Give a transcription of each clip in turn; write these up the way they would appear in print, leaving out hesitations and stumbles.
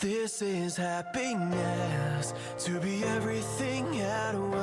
This is happiness, to be everything at once.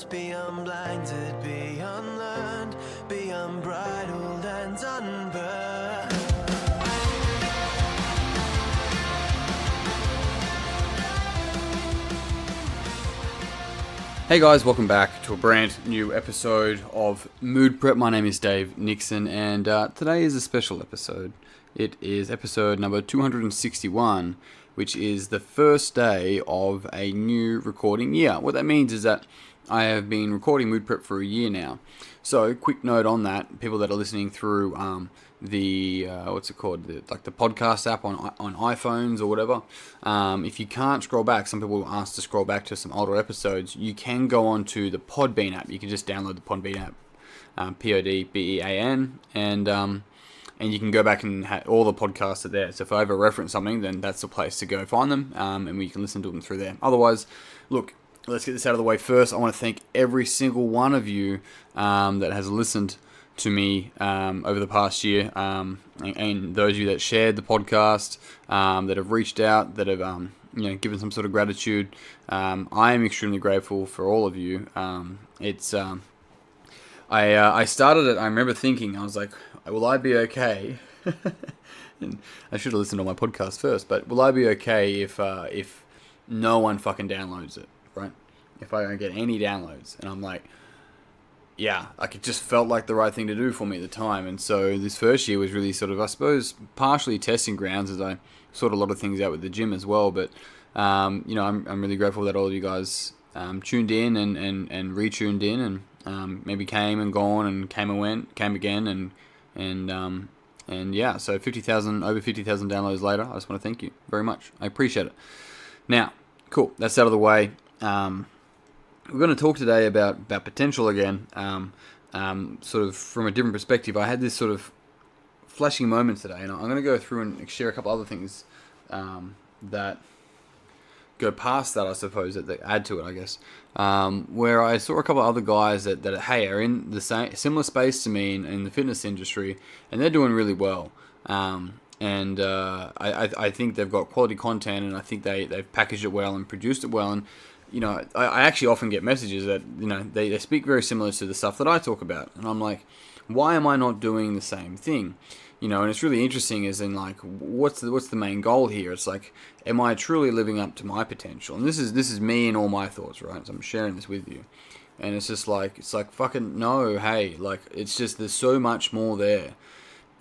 Be unblinded, be unlearned, be unbridled and unburned. Hey guys, welcome back to a brand new episode of Mood Prep. My name is Dave Nixon, and today is a special episode. It is episode number 261, which is the first day of a new recording year. What that means is that I have been recording Mood Prep for a year now. So, quick note on that, people that are listening through the podcast app on iPhones or whatever. If you can't scroll back, some people will ask to scroll back to some older episodes. You can go onto the Podbean app. You can just download the Podbean app, Podbean, and you can go back and all the podcasts are there. So if I ever reference something, then that's the place to go find them, and we can listen to them through there. Otherwise, look, let's get this out of the way first. I want to thank every single one of you that has listened to me over the past year, and those of you that shared the podcast, that have reached out, that have given some sort of gratitude. I am extremely grateful for all of you. I started it. I remember thinking, I was like, will I be okay? And I should have listened to my podcast first, but will I be okay if no one fucking downloads it, right? If I don't get any downloads? And I'm like, yeah, like it just felt like the right thing to do for me at the time. And so this first year was really sort of, I suppose, partially testing grounds as I sort a lot of things out with the gym as well. But, I'm really grateful that all of you guys tuned in and retuned in and maybe came and gone and came and went, came again. And yeah, so over 50,000 downloads later, I just want to thank you very much. I appreciate it. Now, cool, that's out of the way. We're going to talk today about potential again, sort of from a different perspective. I had this sort of flashing moment today, and I'm going to go through and share a couple other things that go past that, I suppose, that add to it, I guess. Where I saw a couple of other guys that are in the similar space to me in the fitness industry, and they're doing really well. I think they've got quality content, and I think they've packaged it well and produced it well. And I actually often get messages that they speak very similar to the stuff that I talk about, and I'm like, why am I not doing the same thing? And it's really interesting as in like, what's the main goal here? It's like, am I truly living up to my potential? And this is me and all my thoughts, right? So I'm sharing this with you. And it's just like, fucking no, hey, like, it's just, there's so much more there.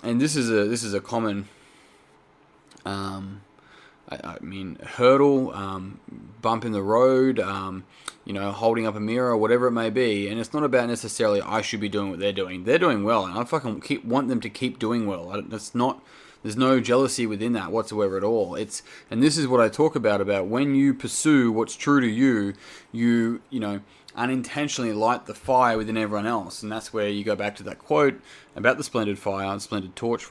And this is a common, hurdle, bump in the road, holding up a mirror, whatever it may be. And it's not about necessarily I should be doing what they're doing. They're doing well, and I fucking want them to keep doing well. There's no jealousy within that whatsoever at all. And this is what I talk about when you pursue what's true to you, you unintentionally light the fire within everyone else. And that's where you go back to that quote about the splendid torch,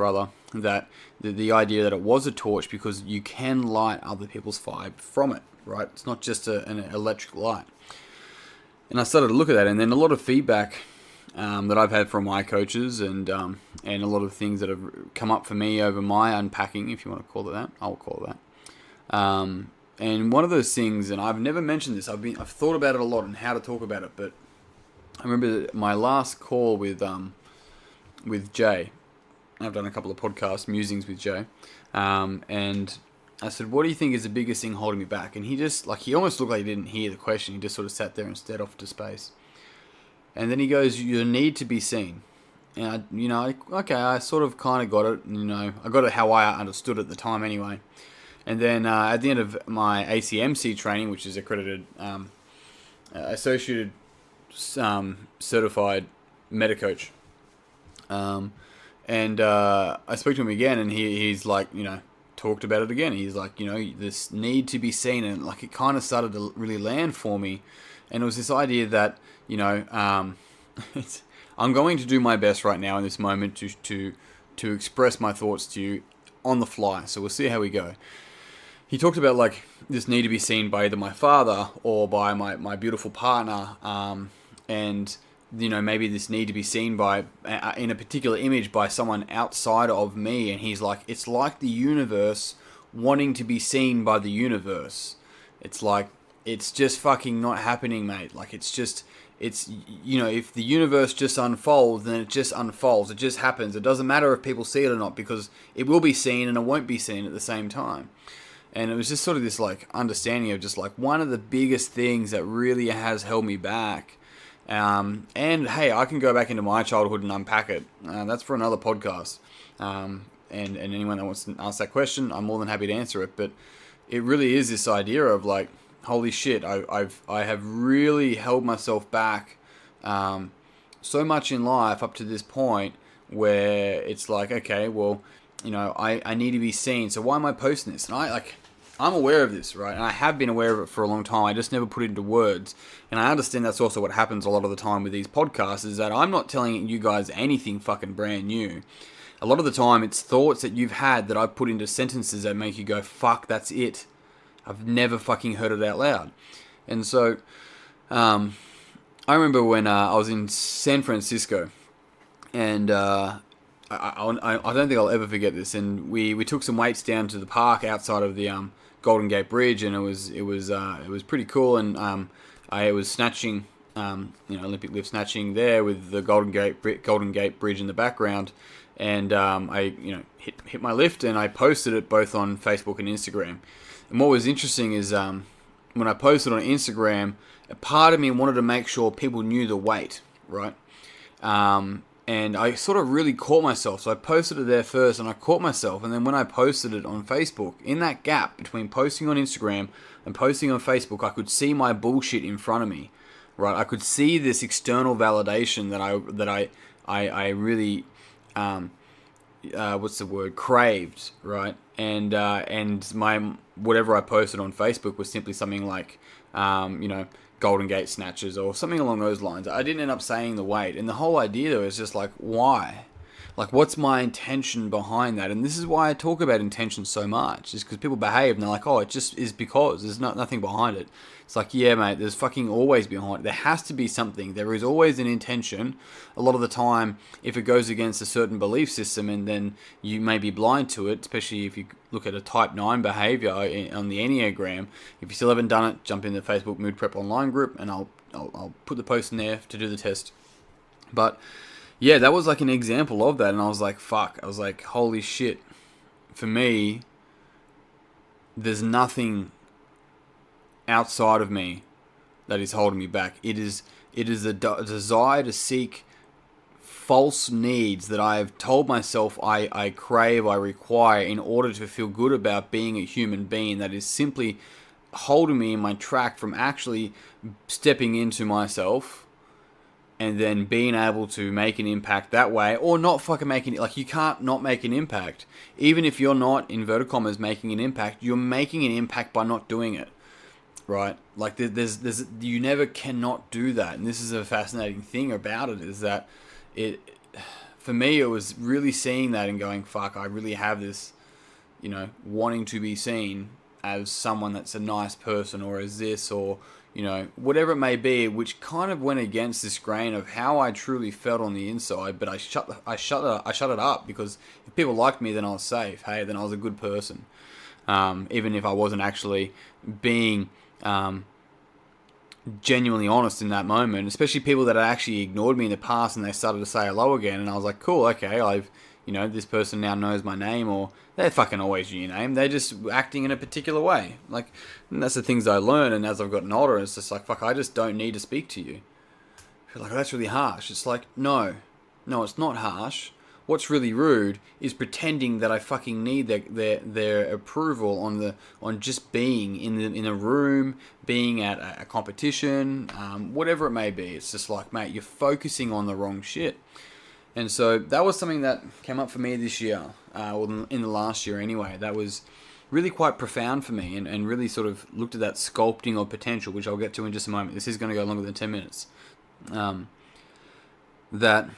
that the idea that it was a torch because you can light other people's fire from it, right? It's not just an electric light. And I started to look at that, and then a lot of feedback that I've had from my coaches and a lot of things that have come up for me over my unpacking, if you want to call it that, I'll call it that. And one of those things, and I've never mentioned this, I've thought about it a lot and how to talk about it, but I remember my last call with Jay. I've done a couple of podcast musings with Jay, and I said, what do you think is the biggest thing holding me back? And he almost looked like he didn't hear the question. He just sort of sat there and stared off into space. And then he goes, you need to be seen. And I sort of kind of got it. I got it how I understood it at the time anyway. And then at the end of my ACMC training, which is accredited, associated certified metacoach, and I spoke to him again, and he's like, talked about it again. He's like, this need to be seen, and like it kind of started to really land for me. And it was this idea that, I'm going to do my best right now in this moment to express my thoughts to you on the fly. So we'll see how we go. He talked about like this need to be seen by either my father or by my beautiful partner, and maybe this need to be seen by in a particular image by someone outside of me. And he's like, it's like the universe wanting to be seen by the universe. It's like, it's just fucking not happening, mate. Like, it's, you know, if the universe just unfolds, then it just unfolds. It just happens. It doesn't matter if people see it or not, because it will be seen and it won't be seen at the same time. And it was just sort of this, like, understanding of just, like, one of the biggest things that really has held me back. And, hey, I can go back into my childhood and unpack it. That's for another podcast. And anyone that wants to ask that question, I'm more than happy to answer it. But it really is this idea of, like, holy shit, I have really held myself back so much in life up to this point where it's like, okay, well, you know, I need to be seen, so why am I posting this? And I'm aware of this, right? And I have been aware of it for a long time. I just never put it into words. And I understand that's also what happens a lot of the time with these podcasts, is that I'm not telling you guys anything fucking brand new. A lot of the time, it's thoughts that you've had that I've put into sentences that make you go, fuck, that's it. I've never fucking heard it out loud. And so, I remember when I was in San Francisco, and I don't think I'll ever forget this. And we took some weights down to the park outside of the Golden Gate Bridge, and it was pretty cool. And I was snatching, Olympic lift snatching there with the Golden Gate Bridge in the background. And I hit my lift, and I posted it both on Facebook and Instagram. And what was interesting is when I posted on Instagram, a part of me wanted to make sure people knew the weight, right? And I sort of really caught myself. So I posted it there first, and I caught myself. And then when I posted it on Facebook, in that gap between posting on Instagram and posting on Facebook, I could see my bullshit in front of me, right? I could see this external validation that I really craved, right? And my whatever I posted on Facebook was simply something like, Golden Gate snatches or something along those lines. I didn't end up saying the weight, and the whole idea though is just like, why? Like, what's my intention behind that? And this is why I talk about intention so much, is because people behave and they're like, oh, it just is because there's nothing behind it. It's like, yeah, mate, there's fucking always behind it. There has to be something. There is always an intention. A lot of the time, if it goes against a certain belief system, and then you may be blind to it, especially if you look at a type 9 behavior on the Enneagram. If you still haven't done it, jump in the Facebook Mood Prep online group, and I'll put the post in there to do the test. But yeah, that was like an example of that, and I was like, fuck. I was like, holy shit. For me, there's nothing outside of me that is holding me back. It is a desire to seek false needs that I have told myself I crave, I require in order to feel good about being a human being, that is simply holding me in my track from actually stepping into myself and then being able to make an impact that way, or not fucking making it. Like, you can't not make an impact. Even if you're not, inverted commas, making an impact, you're making an impact by not doing it. Right? Like, there's you never cannot do that. And this is a fascinating thing about it, is that for me, it was really seeing that and going, fuck, I really have this, wanting to be seen as someone that's a nice person, or as this, or, whatever it may be, which kind of went against this grain of how I truly felt on the inside. But I shut it up, because if people liked me, then I was safe. Hey, then I was a good person. Even if I wasn't actually being genuinely honest in that moment, especially people that had actually ignored me in the past, and they started to say hello again, and I was like, cool, okay, this person now knows my name, or they fucking always knew your name, they're just acting in a particular way. Like, and that's the things I learned, and as I've gotten older, it's just like, fuck, I just don't need to speak to you. You're like, oh, that's really harsh. It's like, no, it's not harsh. What's really rude is pretending that I fucking need their approval on just being in a room, being at a competition, whatever it may be. It's just like, mate, you're focusing on the wrong shit. And so that was something that came up for me this year, or in the last year anyway. That was really quite profound for me, and really sort of looked at that sculpting of potential, which I'll get to in just a moment. This is going to go longer than 10 minutes. That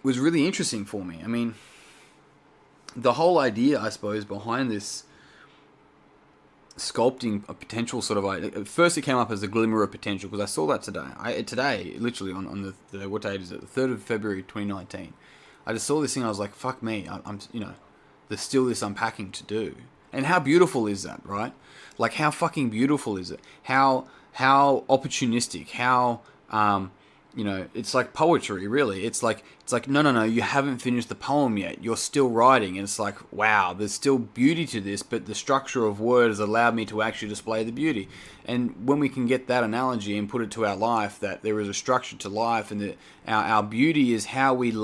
was really interesting for me. I mean, the whole idea, I suppose, behind this sculpting a potential sort of idea, at first it came up as a glimmer of potential, because I saw that today, literally on the what date is it, the 3rd of February 2019. I just saw this thing, I was like, fuck me, I'm there's still this unpacking to do. And how beautiful is that, right? Like, how fucking beautiful is it? How opportunistic, how, it's like poetry, really. It's like, no, you haven't finished the poem yet. You're still writing. And it's like, wow, there's still beauty to this, but the structure of word has allowed me to actually display the beauty. And when we can get that analogy and put it to our life, that there is a structure to life, and that our beauty is how we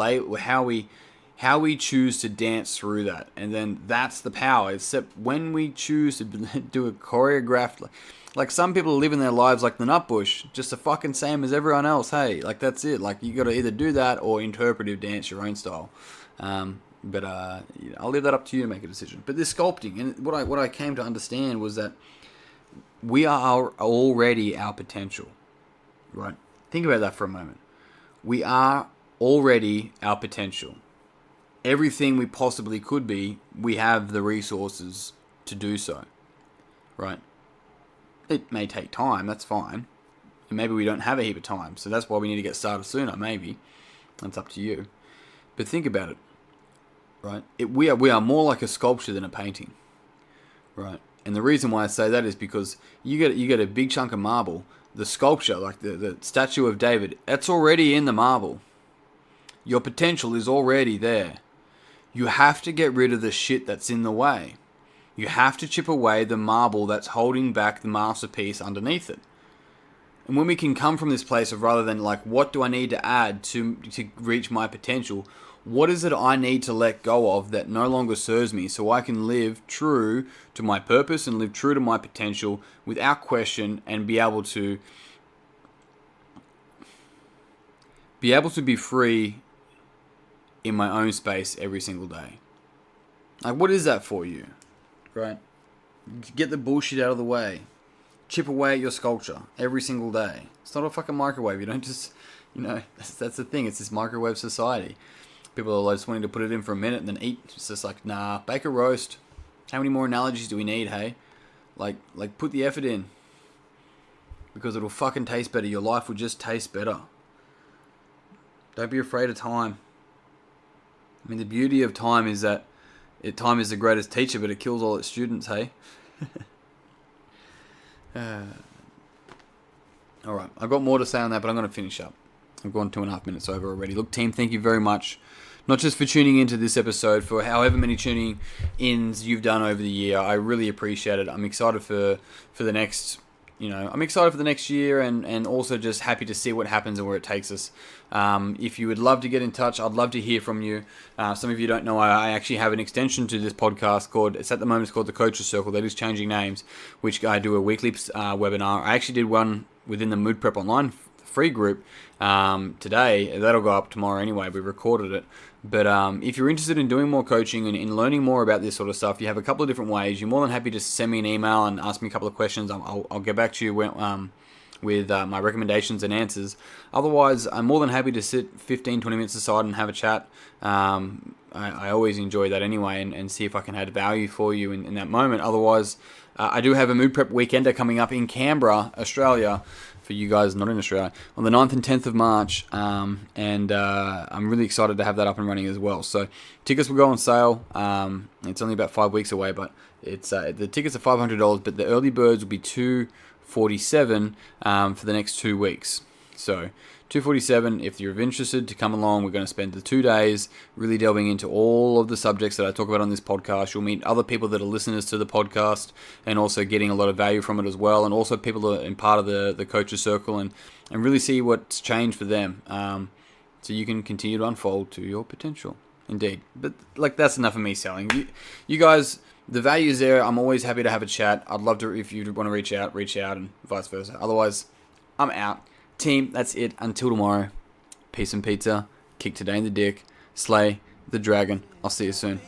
choose to dance through that. And then that's the power. Except when we choose to do a choreographed, like some people are living their lives like the Nutbush, just the fucking same as everyone else. Hey, like that's it. Like you got to either do that or interpretive dance your own style. But I'll leave that up to you to make a decision. But this sculpting, and what I came to understand was that we are already our potential, right? Think about that for a moment. We are already our potential. Everything we possibly could be, we have the resources to do so, right? It may take time, that's fine. And maybe we don't have a heap of time, so that's why we need to get started sooner, maybe. That's up to you. But think about it, right? We are more like a sculpture than a painting, right? And the reason why I say that is because you get a big chunk of marble. The sculpture, like the statue of David, that's already in the marble. Your potential is already there. You have to get rid of the shit that's in the way. You have to chip away the marble that's holding back the masterpiece underneath it. And when we can come from this place of, rather than like, what do I need to add to reach my potential? What is it I need to let go of that no longer serves me, so I can live true to my purpose and live true to my potential without question, and be able to be free in my own space every single day. Like, what is that for you? Right? Get the bullshit out of the way. Chip away at your sculpture every single day. It's not a fucking microwave. You don't just, that's the thing. It's this microwave society. People are just wanting to put it in for a minute and then eat. It's just like, nah, bake a roast. How many more analogies do we need, hey? Like put the effort in. Because it'll fucking taste better. Your life will just taste better. Don't be afraid of time. I mean, the beauty of time is that time is the greatest teacher, but it kills all its students, hey? Alright, I've got more to say on that, but I'm going to finish up. I've gone 2.5 minutes over already. Look, team, thank you very much. Not just for tuning into this episode, for however many tuning ins you've done over the year. I really appreciate it. I'm excited for the next... I'm excited for the next year, and also just happy to see what happens and where it takes us. If you would love to get in touch, I'd love to hear from you. Some of you don't know, I actually have an extension to this podcast it's at the moment, it's called the Coaches Circle. That is changing names, which I do a weekly webinar. I actually did one within the Mood Prep Online free group today. That'll go up tomorrow anyway. We recorded it. But if you're interested in doing more coaching and in learning more about this sort of stuff, you have a couple of different ways. You're more than happy to send me an email and ask me a couple of questions. I'll get back to you with my recommendations and answers. Otherwise, I'm more than happy to sit 15-20 minutes aside and have a chat. I always enjoy that anyway, and see if I can add value for you in that moment. Otherwise, I do have a Mood Prep Weekender coming up in Canberra, Australia, for you guys not in Australia, on the 9th and 10th of March, and I'm really excited to have that up and running as well. So tickets will go on sale. It's only about 5 weeks away, but it's the tickets are $500, but the early birds will be $247 for the next 2 weeks. So $247 if you're interested to come along. We're going to spend the 2 days really delving into all of the subjects that I talk about on this podcast. You'll meet other people that are listeners to the podcast and also getting a lot of value from it as well, and also people that are in part of the Coaches Circle, and really see what's changed for them, so you can continue to unfold to your potential. Indeed. But that's enough of me selling. You guys, the value is there. I'm always happy to have a chat. I'd love to, if you want to reach out, and vice versa. Otherwise, I'm out. Team, that's it. Until tomorrow. Peace and pizza. Kick today in the dick. Slay the dragon. I'll see you soon.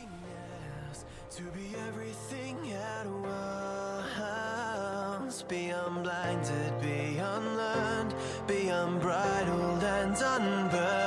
To be everything at once, be unblinded, be unlearned, be unbridled and unburned.